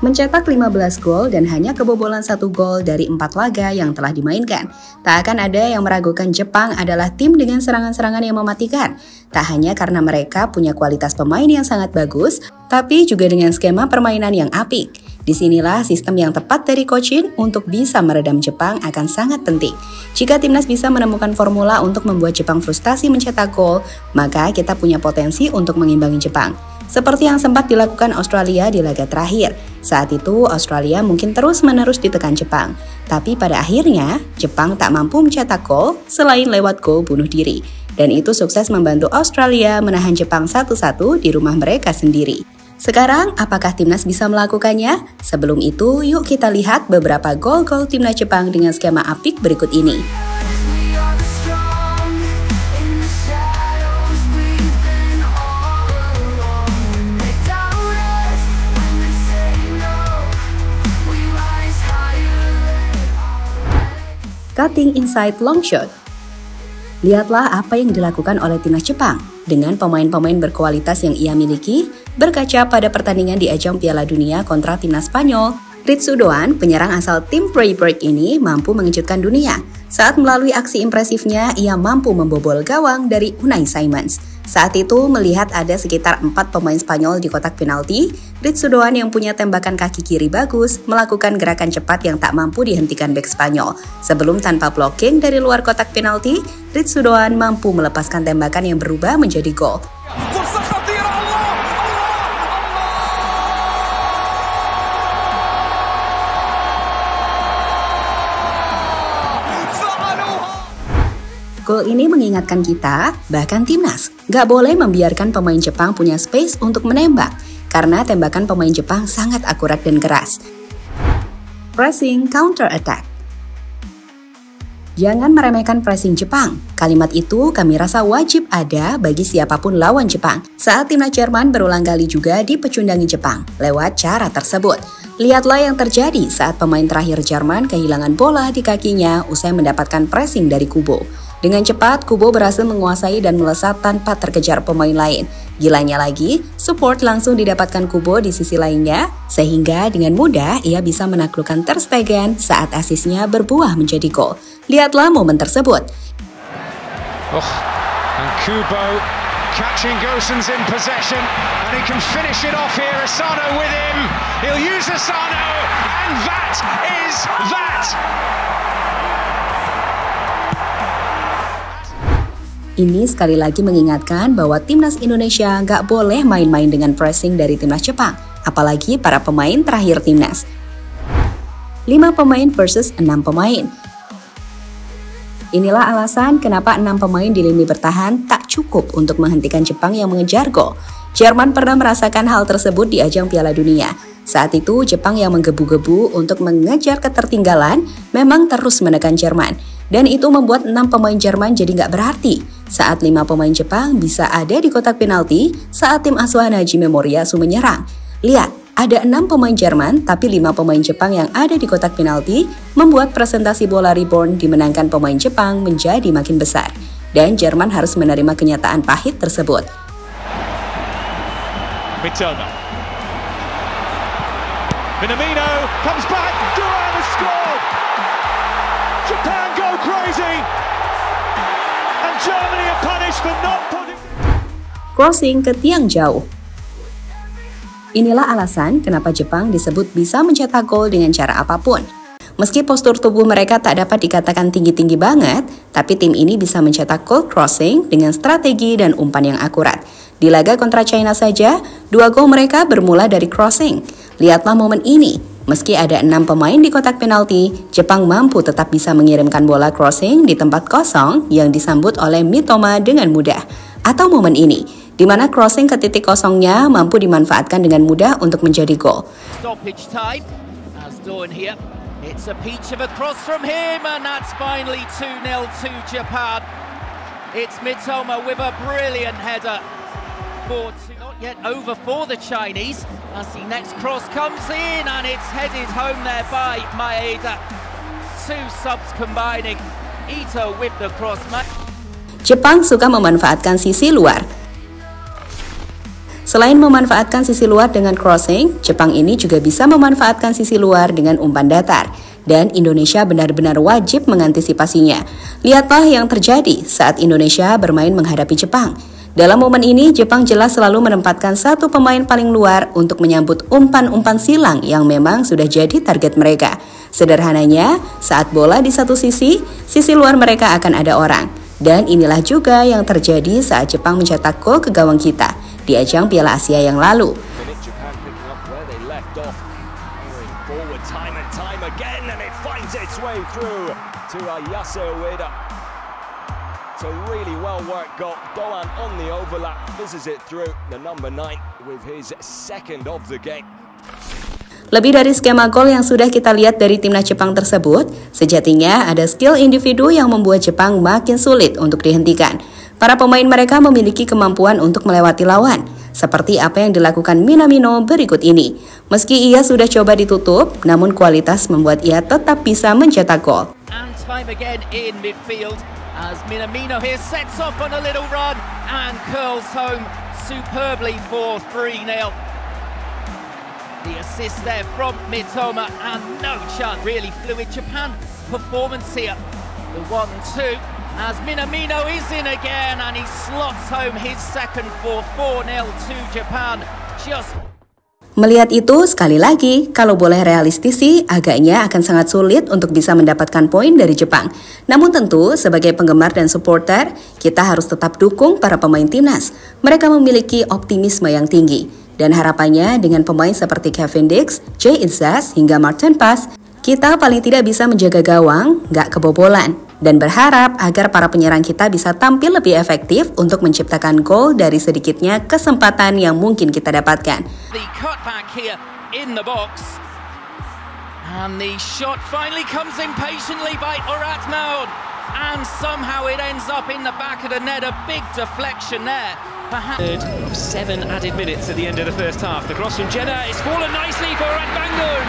mencetak 15 gol dan hanya kebobolan 1 gol dari 4 laga yang telah dimainkan. Tak akan ada yang meragukan Jepang adalah tim dengan serangan-serangan yang mematikan. Tak hanya karena mereka punya kualitas pemain yang sangat bagus, tapi juga dengan skema permainan yang apik. Disinilah sistem yang tepat dari Coach Shin untuk bisa meredam Jepang akan sangat penting. Jika timnas bisa menemukan formula untuk membuat Jepang frustasi mencetak gol, maka kita punya potensi untuk mengimbangi Jepang. Seperti yang sempat dilakukan Australia di laga terakhir. Saat itu Australia mungkin terus-menerus ditekan Jepang. Tapi pada akhirnya Jepang tak mampu mencetak gol selain lewat gol bunuh diri. Dan itu sukses membantu Australia menahan Jepang 1-1 di rumah mereka sendiri. Sekarang, apakah timnas bisa melakukannya? Sebelum itu, yuk kita lihat beberapa gol-gol timnas Jepang dengan skema apik berikut ini. Cutting inside long shot. Lihatlah apa yang dilakukan oleh timnas Jepang dengan pemain-pemain berkualitas yang ia miliki. Berkaca pada pertandingan di ajang Piala Dunia kontra timnas Spanyol, Ritsu Doan, penyerang asal tim Freiburg ini mampu mengejutkan dunia. Saat melalui aksi impresifnya, ia mampu membobol gawang dari Unai Simons. Saat itu, melihat ada sekitar 4 pemain Spanyol di kotak penalti, Ritsu Doan yang punya tembakan kaki kiri bagus melakukan gerakan cepat yang tak mampu dihentikan bek Spanyol. Sebelum tanpa blocking dari luar kotak penalti, Ritsu Doan mampu melepaskan tembakan yang berubah menjadi gol. Gol ini mengingatkan kita, bahkan timnas, gak boleh membiarkan pemain Jepang punya space untuk menembak, karena tembakan pemain Jepang sangat akurat dan keras. Pressing counter attack. Jangan meremehkan pressing Jepang. Kalimat itu kami rasa wajib ada bagi siapapun lawan Jepang. Saat timnas Jerman berulang kali juga dipecundangi Jepang lewat cara tersebut. Lihatlah yang terjadi saat pemain terakhir Jerman kehilangan bola di kakinya usai mendapatkan pressing dari Kubo. Dengan cepat, Kubo berhasil menguasai dan melesat tanpa terkejar pemain lain. Gilanya lagi, support langsung didapatkan Kubo di sisi lainnya, sehingga dengan mudah ia bisa menaklukkan Ter Stegen saat asisnya berbuah menjadi gol. Lihatlah momen tersebut. And Kubo catching Gosens in possession, and he can finish it off here. Asano with him. He'll use Asano, and that is that. Ini sekali lagi mengingatkan bahwa timnas Indonesia nggak boleh main-main dengan pressing dari timnas Jepang, apalagi para pemain terakhir timnas. 5 pemain versus 6 pemain. Inilah alasan kenapa 6 pemain di lini bertahan tak cukup untuk menghentikan Jepang yang mengejar gol. Jerman pernah merasakan hal tersebut di ajang Piala Dunia. Saat itu Jepang yang menggebu-gebu untuk mengejar ketertinggalan memang terus menekan Jerman. Dan itu membuat 6 pemain Jerman jadi nggak berarti saat 5 pemain Jepang bisa ada di kotak penalti saat tim asuhan Hajime Moriyasu menyerang. Lihat, ada 6 pemain Jerman tapi 5 pemain Jepang yang ada di kotak penalti membuat presentasi bola reborn dimenangkan pemain Jepang menjadi makin besar. Dan Jerman harus menerima kenyataan pahit tersebut. Mitoma. Minamino comes back. Duran has scored. Japan go crazy. And Germany are punished for not putting... Crossing ke tiang jauh. Inilah alasan kenapa Jepang disebut bisa mencetak gol dengan cara apapun. Meski postur tubuh mereka tak dapat dikatakan tinggi-tinggi banget, tapi tim ini bisa mencetak gol crossing dengan strategi dan umpan yang akurat. Di laga kontra China saja, 2 gol mereka bermula dari crossing. Lihatlah momen ini. Meski ada 6 pemain di kotak penalti, Jepang mampu tetap bisa mengirimkan bola crossing di tempat kosong yang disambut oleh Mitoma dengan mudah. Atau momen ini, di mana crossing ke titik kosongnya mampu dimanfaatkan dengan mudah untuk menjadi gol. Stoppage time, as Dawn here. It's a peach of a cross from him, and that's finally 2-0 to Japan. It's Mitoma with a brilliant header. Not yet over for the Chinese, as the next cross comes in, and it's headed home there by Maeda. 2 subs combining, Ito with the cross. Jepang suka memanfaatkan sisi luar. Selain memanfaatkan sisi luar dengan crossing, Jepang ini juga bisa memanfaatkan sisi luar dengan umpan datar. Dan Indonesia benar-benar wajib mengantisipasinya. Lihatlah yang terjadi saat Indonesia bermain menghadapi Jepang. Dalam momen ini, Jepang jelas selalu menempatkan satu pemain paling luar untuk menyambut umpan-umpan silang yang memang sudah jadi target mereka. Sederhananya, saat bola di satu sisi luar mereka akan ada orang. Dan inilah juga yang terjadi saat Jepang mencetak gol ke gawang kita di ajang Piala Asia yang lalu. It's a really well-worked goal. Doan on the overlap, fizzes it through. The number 9 with his second of the game. Lebih dari skema gol yang sudah kita lihat dari timnas Jepang tersebut, sejatinya ada skill individu yang membuat Jepang makin sulit untuk dihentikan. Para pemain mereka memiliki kemampuan untuk melewati lawan, seperti apa yang dilakukan Minamino berikut ini. Meski ia sudah coba ditutup, namun kualitas membuat ia tetap bisa mencetak gol. And time again in midfield. As Minamino here sets off on a little run and curls home superbly for 3-0. The assist there from Mitoma and no chance. Really fluid Japan performance here. The 1-2 as Minamino is in again and he slots home his second for 4-0 to Japan. Melihat itu, sekali lagi, kalau boleh realistis sih, agaknya akan sangat sulit untuk bisa mendapatkan poin dari Jepang. Namun tentu, sebagai penggemar dan supporter, kita harus tetap dukung para pemain timnas. Mereka memiliki optimisme yang tinggi. Dan harapannya dengan pemain seperti Cavendish, Jay Izzas, hingga Martin Paes, kita paling tidak bisa menjaga gawang, nggak kebobolan. Dan berharap agar para penyerang kita bisa tampil lebih efektif untuk menciptakan gol dari sedikitnya kesempatan yang mungkin kita dapatkan. The cutback here in the box. And the shot finally comes impatiently by Oratmaun. And somehow it ends up in the back of the net. A big deflection there. Perhaps 7 added minutes at the end of the first half. The cross from Jeddah is fallen nicely for Ratbangun.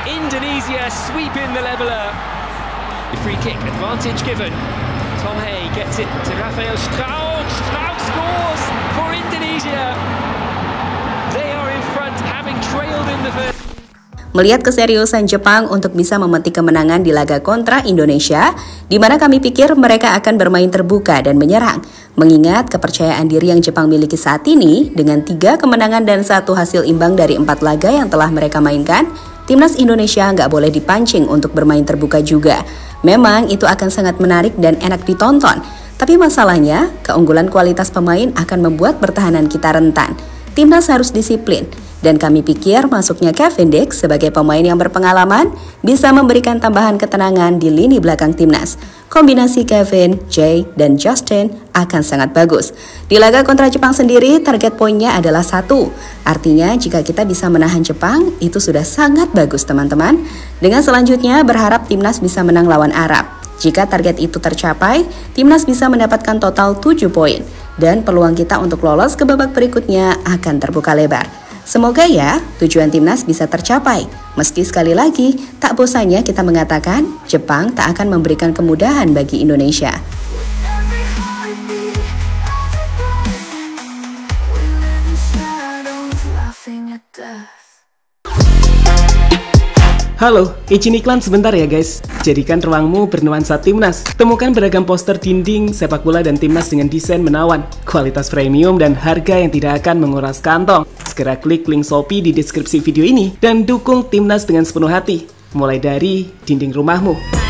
Indonesia sweeping the leveller. The free kick, advantage given. Tom Hay gets it to Rafael Strauch. Strauch scores for Indonesia. They are in front, having trailed in the first. Melihat keseriusan Jepang untuk bisa memetik kemenangan di laga kontra Indonesia, di mana kami pikir mereka akan bermain terbuka dan menyerang. Mengingat kepercayaan diri yang Jepang miliki saat ini, dengan 3 kemenangan dan 1 hasil imbang dari 4 laga yang telah mereka mainkan, timnas Indonesia nggak boleh dipancing untuk bermain terbuka juga. Memang itu akan sangat menarik dan enak ditonton. Tapi masalahnya, keunggulan kualitas pemain akan membuat pertahanan kita rentan. Timnas harus disiplin. Dan kami pikir masuknya Cavendish sebagai pemain yang berpengalaman bisa memberikan tambahan ketenangan di lini belakang timnas. Kombinasi Kevin, Jay, dan Justin akan sangat bagus. Di laga kontra Jepang sendiri, target poinnya adalah 1. Artinya jika kita bisa menahan Jepang, itu sudah sangat bagus teman-teman. Dengan selanjutnya berharap timnas bisa menang lawan Arab. Jika target itu tercapai, timnas bisa mendapatkan total 7 poin. Dan peluang kita untuk lolos ke babak berikutnya akan terbuka lebar. Semoga ya, tujuan timnas bisa tercapai. Meski sekali lagi, tak bosannya kita mengatakan, Jepang tak akan memberikan kemudahan bagi Indonesia. Halo, izin iklan sebentar ya guys. Jadikan ruangmu bernuansa timnas. Temukan beragam poster dinding, sepak bola dan timnas dengan desain menawan, kualitas premium dan harga yang tidak akan menguras kantong. Segera klik link Shopee di deskripsi video ini dan dukung timnas dengan sepenuh hati. Mulai dari dinding rumahmu.